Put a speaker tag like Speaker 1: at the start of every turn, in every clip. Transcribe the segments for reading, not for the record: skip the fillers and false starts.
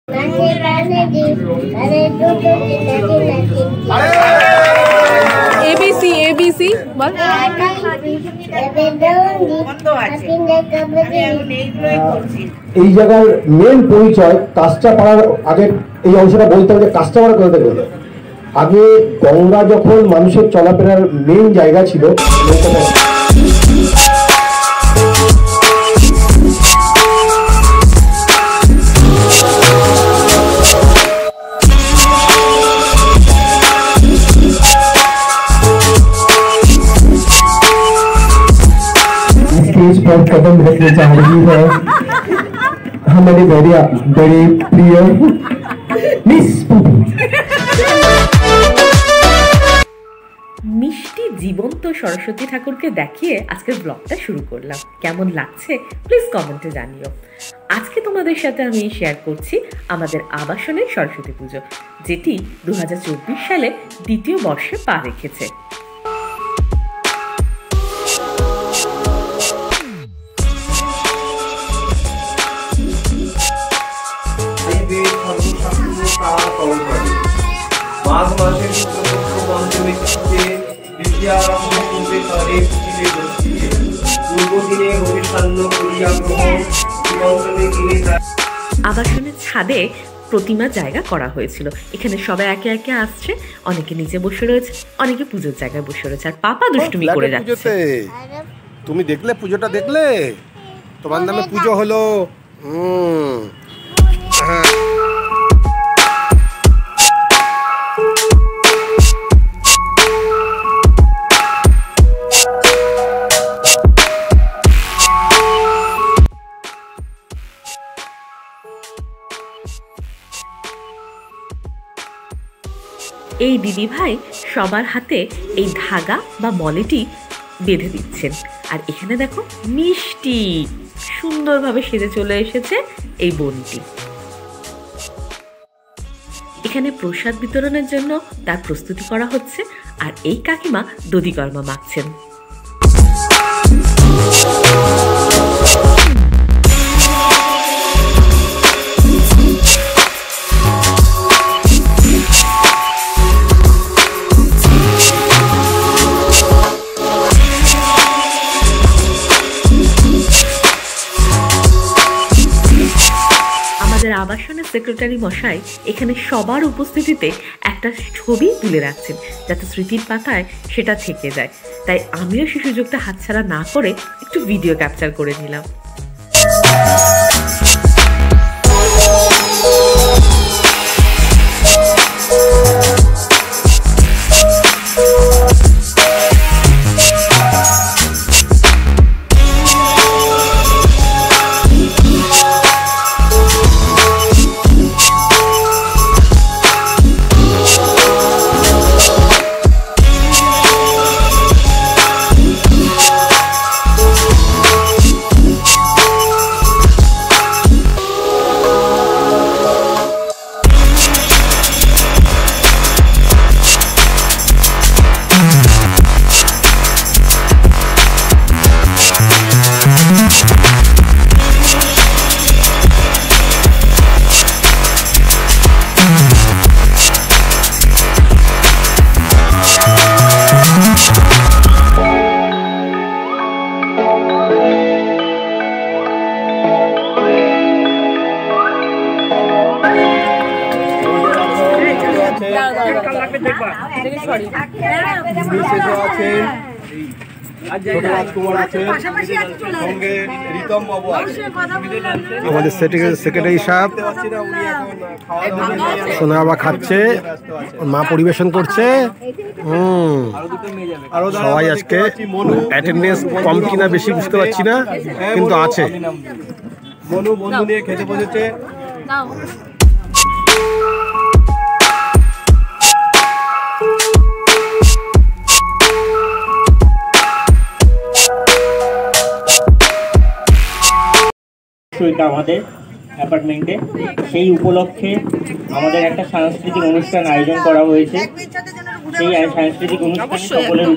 Speaker 1: ABC ABC বল।
Speaker 2: এই জায়গার main পরিচয় কাঁচরাপাড়ার আগে এই অংশটা বলতে হবে কাঁচরাপাড়া বলতে গেলে আগে গঙ্গা যখন মানুষের চলাফেরার মেন জায়গা ছিল। स्टेज पर कदम रखने जा रही है हमारी बड़ी प्रिय मिस
Speaker 3: মিষ্টি জীবন্ত সরস্বতী ঠাকুরকে দেখিয়ে আজকের ব্লগটা শুরু করলাম। কেমন লাগছে প্লিজ কমেন্টে জানিও। আজকে তোমাদের সাথে আমি শেয়ার করছি আমাদের আবাসনের সরস্বতী পুজো, যেটি 2024 সালে দ্বিতীয় বর্ষে পা রেখেছে।
Speaker 4: মাঘ মাসের পঞ্চমী তিথিতে বিদ্যা আরম্ভ পূর্বে করে পৃথিবী বসিয়ে পূর্ব দিনে হরিষান্ন করিয়া গ্রহণ পঞ্চমী দিনে।
Speaker 3: আবাসনের ছাদে প্রতিমা জায়গা করা হয়েছিল। এখানে সবাই একে একে আসছে, অনেকে নিচে বসে রয়েছে, অনেকে পুজোর জায়গায় বসে রয়েছে, আর পাপা দুষ্টুমি করে যাচ্ছে।
Speaker 5: তুমি দেখলে পুজোটা দেখলে? তোমার নামে পুজো হলো। এই দিদি ভাই সবার হাতে এই ধাগা বা মলেটি বেঁধে দিচ্ছেন। আর এখানে দেখো মিষ্টি সুন্দরভাবে সেজে চলে এসেছে এই বোনটি। এখানে প্রসাদ বিতরণের জন্য তার প্রস্তুতি করা হচ্ছে, আর এই কাকিমা দধিকর্মা মাখছেন। আবাসনের সেক্রেটারি মশাই এখানে সবার উপস্থিতিতে একটা ছবি তুলে রাখছেন, যাতে স্মৃতির পাতায় সেটা থেকে যায়। তাই আমিও সেই সুযোগটা হাতছাড়া না করে একটু ভিডিও ক্যাপচার করে নিলাম। আমাদের সেক্রেটারি সাহেব সোনা বাবা খাচ্ছে, মা পরিবেশন করছে। সবাই আজকে অ্যাটেন্ডেন্স কম কিনা বেশি বুঝতে পারছি না, কিন্তু আছে।
Speaker 4: মনু বন্ধু নিয়ে খেতে বসেছে।
Speaker 6: এটা আমাদের অ্যাপার্টমেন্টে, সেই উপলক্ষে আমাদের একটা সাংস্কৃতিক অনুষ্ঠান আয়োজন করা হয়েছে। সেই সাংস্কৃতিক অনুষ্ঠানে সকলের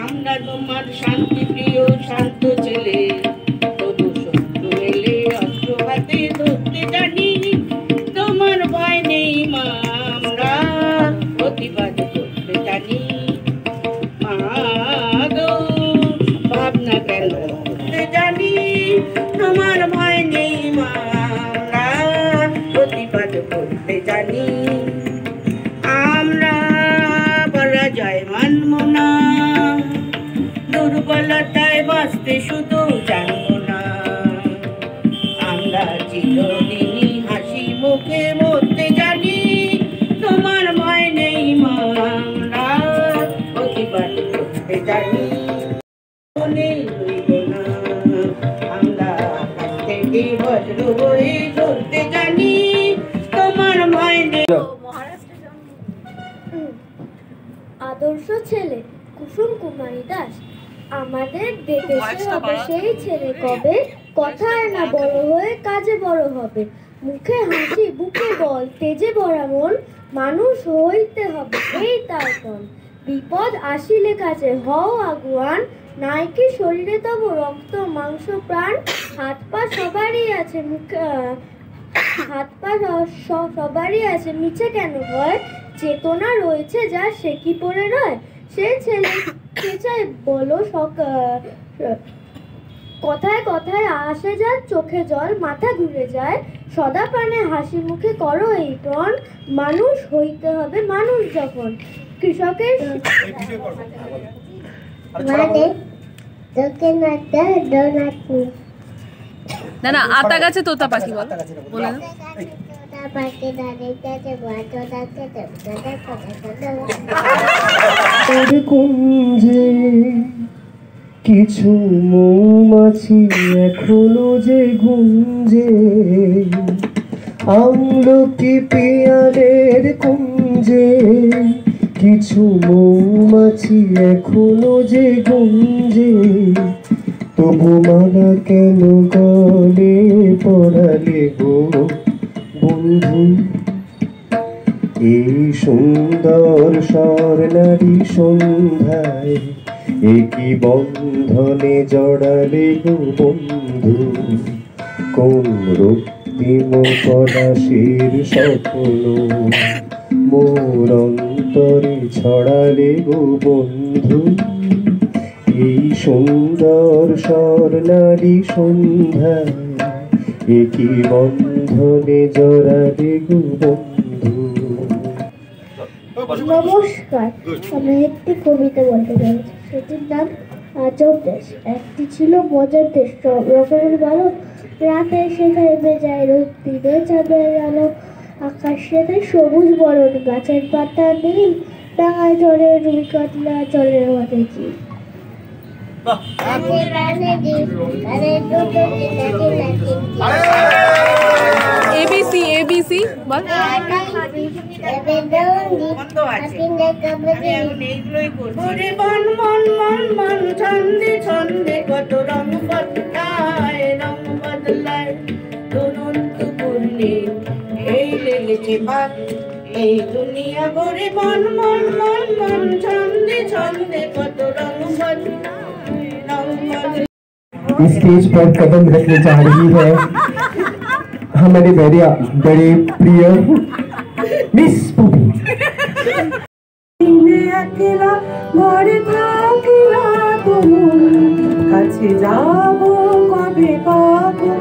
Speaker 6: আমরা তোমার শান্তি প্রিয় শান্ত ছেলে, তবু শত্রু এলে অস্ত্র হাতে
Speaker 7: আমরা চিরদিনই হাসি মুখে মরতে জানি, তোমার ভয় নেই মা, আমরা প্রতিবাদ করতে জানি। মনে রইব না আমরা আকাশ থেকে বজ্র হয়ে ধরতে জানি, তোমার ভয় নেই।
Speaker 8: আদর্শ ছেলে কুসুম কুমারী দাস, আমাদের দেশে হবে সেই ছেলে কবে, কথায় না বড় হয়ে কাজে বড় হবে, মুখে হাসি বুকে বল তেজে ভরা মন, মানুষ হইতে হবে এই তার পণ, বিপদ আসিলে কাছে হও আগুয়ান, নাই কি শরীরে তব রক্ত মাংস প্রাণ, হাত পা সবারই আছে মুখে হাত পা সবারই আছে মিছে কেন হয়, চেতনা রয়েছে যা সে কি পড়ে রয়, সে ছেলে কে চাই বলো কথায় কথায় আসে যায় চোখে জল মাথা ঘুরে যায়, সদা প্রাণে হাসি মুখে করো এই প্রণ, মানুষ হইতে হবে মানুষ যখন, কৃষকের
Speaker 1: না না আতা গাছে তোতা পাখি বলে না।
Speaker 2: কুঞ্জে কিছু মৌমাছি এখনো যে গুঞ্জে, আমলকি পেয়ারের কুঞ্জে কিছু মৌমাছি এখনো যে গুঞ্জে, তবু মালা কেন গলে পড়ালে গো বন্ধু, এই সুন্দর স্বর্ণালী সন্ধ্যায় একই বন্ধনে জড়ালে গো বন্ধু, কোন রক্তিম পলাশের স্বপ্ন মোর অন্তরে ছড়ালে গো বন্ধু, এই সুন্দর স্বর্ণালী সন্ধ্যায় একই বন্ধনে জড়ালে গো বন্ধু।
Speaker 8: নমস্কার, আমি একটি কবিতা বলতে চাইছি, সেটির নাম আজব দেশ। একটি ছিল মজার দেশ, সব রকমের ভালো, রাতে সেখানে বেজায় রোদ, দিনে চাঁদের আলো, আকাশে সবুজ বরণ, গাছের পাতা নীল, ডাঙায় চড়ে রুই কাতলা, জলের মধ্যে ঝিল।
Speaker 1: এবিসি এবিসি বল।
Speaker 7: ওরে বন মন মন মন ছন্দে ছন্দে কত রং বদলায় রং বদলায়, দুরন্ত করলে এই লেগেছে ভাগ এই দুনিয়া ভরে, বন মন মন মন ছন্দে ছন্দে কত রং বদলায় রং বদলায়।
Speaker 2: स्टेज पर कदम रखने जा रही है हमारे बड़े प्रिय मिस पुपी।
Speaker 7: একলা ঘরে থাকি না তোমার কাছে যাব কবে পাবো,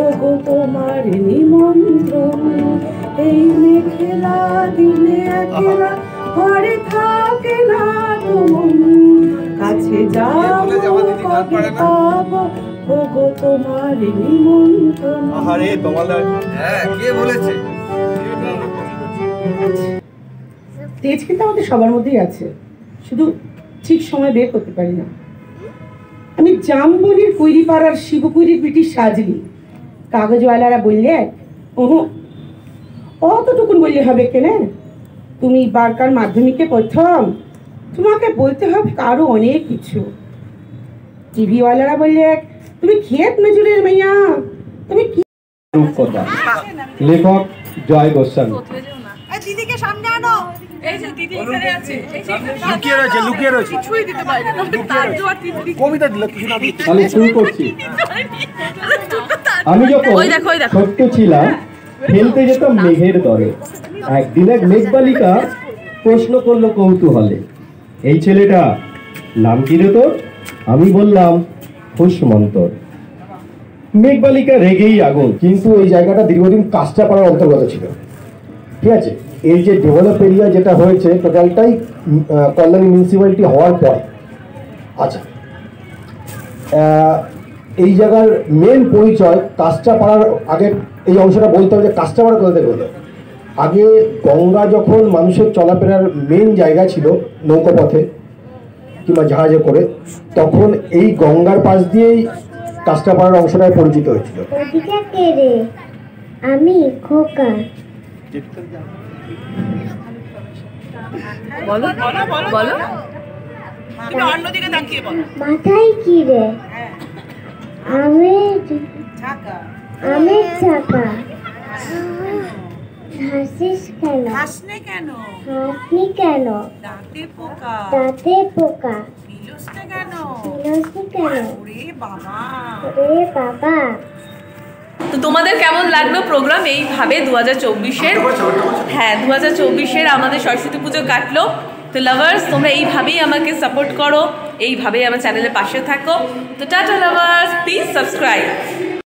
Speaker 7: ওগো তোমার নিমন্ত্রণ, এই মেঘলা দিনে একলা ঘরে থাকে না তোমার কাছে যাব কবে পাবো, ওগো তোমার নিমন্ত্রণ।
Speaker 9: আরে তোমাদের হ্যাঁ কে বলেছে?
Speaker 7: তেজ কিন্তু আমাদের সবার মধ্যেই আছে, শুধু ঠিক সময় বের করতে পারি না। আমি জামবনির কুইরিপাড়ার শিবকুইরির বিটি সাজলি, কাগজওয়ালারা বললে ওহো অতটুকুন বললে হবে কেন, তুমি বারকার মাধ্যমিকে প্রথম, তোমাকে বলতে হবে আরো অনেক কিছু। টিভিওয়ালারা বললে তুমি ক্ষেত মজুরের মাইয়া, তুমি কি।
Speaker 2: লেখক জয় গোস্বামী।
Speaker 1: দিদিকে সামনে আনো, এই যে দিদি এখানে আছে, এই যে
Speaker 9: লুকিয়ে রয়েছে
Speaker 1: ছুঁই দিতে পারি না, তার জোয়ার দিদি
Speaker 9: কবিতা দিল কিছু না।
Speaker 2: তাহলে শুরু করছি। আমি যখন ছোট্ট ছিলাম খেলতে যেতাম মেঘের দরে, একদিন এক মেঘবালিকা প্রশ্ন করলো কৌতূহলে, এই ছেলেটা নাম কি রে তোর? আমি বললাম হুসমন্তর। মেঘবালিকা রেগেই আগুন, কিন্তু এই জায়গাটা দীর্ঘদিন কাস্টাপাড়ার অন্তর্গত ছিল, ঠিক আছে। এই যে ডেভেলপ এরিয়া যেটা হয়েছে টোটালটাই কল্যাণী মিউনিসিপ্যালিটি হওয়ার পর। আচ্ছা,
Speaker 10: এই জায়গার মেন পরিচয় কাঁচরাপাড়ার। আগে এই অংশটা বলতে হবে যে কাঁচরাপাড়া কোথা থেকে হলো। আগে গঙ্গা যখন মানুষের চলাফেরার মেন জায়গা ছিল নৌকাপথে কিংবা জাহাজে করে, তখন এই গঙ্গার পাশ দিয়েই কাঁচরাপাড়ার অংশটায় পরিচিত হয়েছিল।
Speaker 8: ওদিকে কে রে? আমি খোকা।
Speaker 1: বলো বলো বলো বলো, তুমি অন্যদিকে তাকিয়ে বলো।
Speaker 8: মাথায় কি রে? আমের
Speaker 1: ঢাকা।
Speaker 8: আমের চাকা। হাসিস কেন?
Speaker 1: হাসনে কেন?
Speaker 8: হাসনি কেন?
Speaker 1: দাঁতে পোকা।
Speaker 8: দাঁতে পোকা।
Speaker 1: বিলসনে কেন?
Speaker 8: বিলসনি কেন?
Speaker 1: ওরে বাবা।
Speaker 8: ওরে বাবা।
Speaker 5: তো তোমাদের কেমন লাগলো প্রোগ্রাম? এইভাবে 2024-এর, হ্যাঁ 2024-এর আমাদের সরস্বতী পুজো কাটলো। তো লাভার্স, তোমরা এইভাবেই আমাকে সাপোর্ট করো, এইভাবেই আমার চ্যানেলের পাশে থাকো। তো টাটা লাভার্স, প্লিজ সাবস্ক্রাইব।